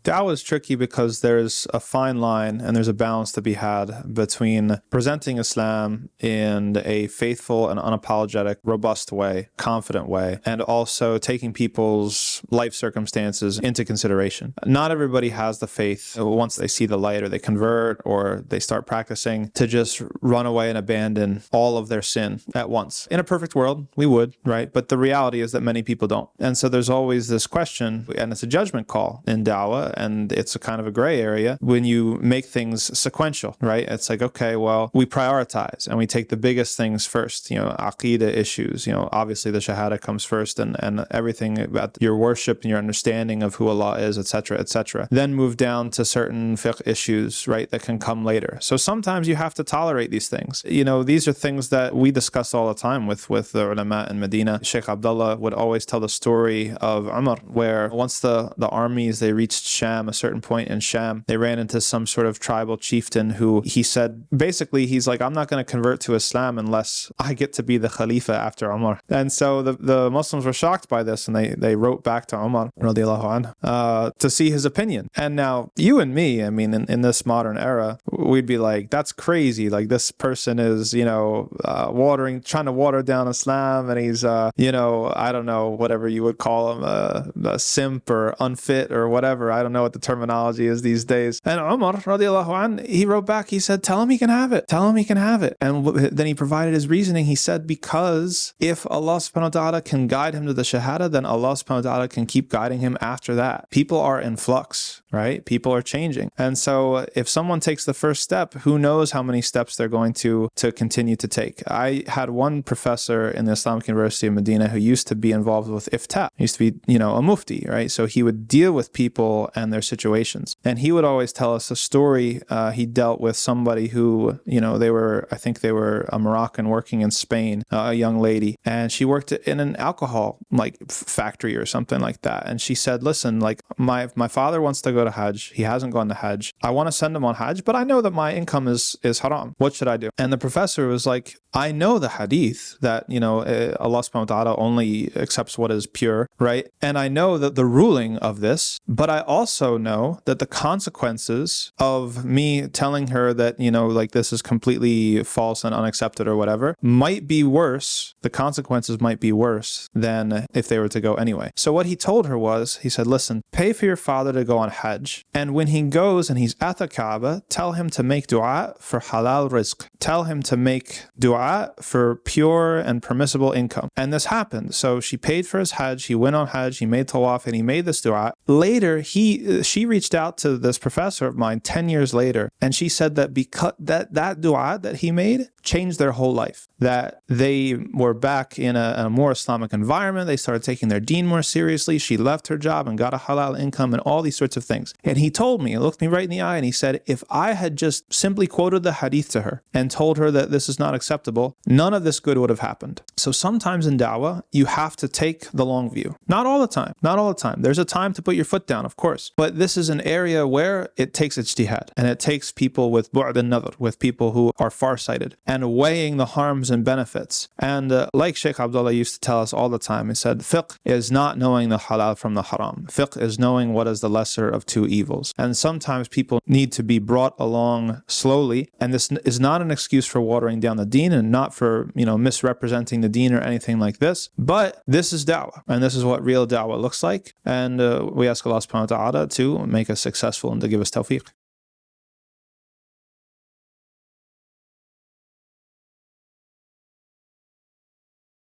Dawah is tricky because there's a fine line and there's a balance to be had between presenting Islam in a faithful and unapologetic, robust way, confident way, and also taking people's life circumstances into consideration. Not everybody has the faith once they see the light or they convert or they start practicing to just run away and abandon all of their sin at once. In a perfect world, we would, right? But the reality is that many people don't. And so there's always this question, and it's a judgment call in dawah, and it's a kind of a gray area when you make things sequential, right? It's like, okay, well, we prioritize and we take the biggest things first, aqeedah issues, obviously the shahada comes first and everything about your worship and your understanding of who Allah is, etc., etc. Then move down to certain fiqh issues, right, that can come later. So sometimes you have to tolerate these things. These are things that we discuss all the time with the ulama in Medina. Sheikh Abdullah would always tell the story of Umar, where once the armies, they reached Sham, a certain point in Sham, they ran into some sort of tribal chieftain who he said, basically, he's like, I'm not going to convert to Islam unless I get to be the Khalifa after Umar. And so the Muslims were shocked by this, and they wrote back to Umar radiallahu anhu, to see his opinion. And now you and me, I mean, in this modern era, we'd be like, that's crazy. Like, this person is, trying to water down Islam, and he's, I don't know, whatever you would call him, a simp or unfit or whatever. I don't know what the terminology is these days. And Umar radiallahu anhu, he wrote back, he said, tell him he can have it. Tell him he can have it. And then he provided his reasoning. He said, because if Allah subhanahu wa ta'ala can guide him to the shahada, then Allah subhanahu wa ta'ala can keep guiding him after that. People are in flux, right? People are changing. And so if someone takes the first step, who knows how many steps they're going to continue to take. I had one professor in the Islamic University of Medina who used to be involved with iftah. He used to be, a mufti, right? So he would deal with people and their situations. And he would always tell us a story. He dealt with somebody who, I think they were a Moroccan working in Spain, a young lady, and she worked in an alcohol factory or something like that. And she said, listen, like my father wants to go to Hajj. He hasn't gone to Hajj. I want to send him on Hajj, but I know that my income is haram. What should I do? And the professor was like, I know the hadith that, Allah subhanahu wa ta'ala only accepts what is pure, right? And I know that the ruling of this, but I also know that the consequences of me telling her that, this is completely false and unaccepted or whatever, might be worse. The consequences might be worse than if they were to go anyway. So what he told her was, he said, listen, pay for your father to go on Hajj. And when he goes and he's at the Kaaba, tell him to make dua for halal rizq. Tell him to make dua for pure and permissible income. And this happened. So she paid for his Hajj, he went on Hajj, he made tawaf, and he made this dua. Later, she reached out to this professor of mine 10 years later, and she said that because that dua that he made changed their whole life. That they were back in a more Islamic environment, they started taking their deen more seriously, she left her job and got a halal income and all these sorts of things. And he told me, he looked me right in the eye and he said, if I had just simply quoted the hadith to her and told her that this is not acceptable, none of this good would have happened. So sometimes in da'wah, you have to take the long view. Not all the time. Not all the time. There's a time to put your foot down, of course. But this is an area where it takes ijtihad, and it takes people with bu'd al-nadhr, with people who are farsighted, and weighing the harms and benefits. And like Sheikh Abdullah used to tell us all the time, he said, fiqh is not knowing the halal from the haram. Fiqh is knowing what is the lesser of two evils. And sometimes people need to be brought along slowly, and this is not an excuse for watering down the deen and not for, misrepresenting the deen or anything like this, but this is da'wah, and this is what real da'wah looks like. And we ask Allah subhanahu wa ta'ala to make us successful and to give us tawfiq.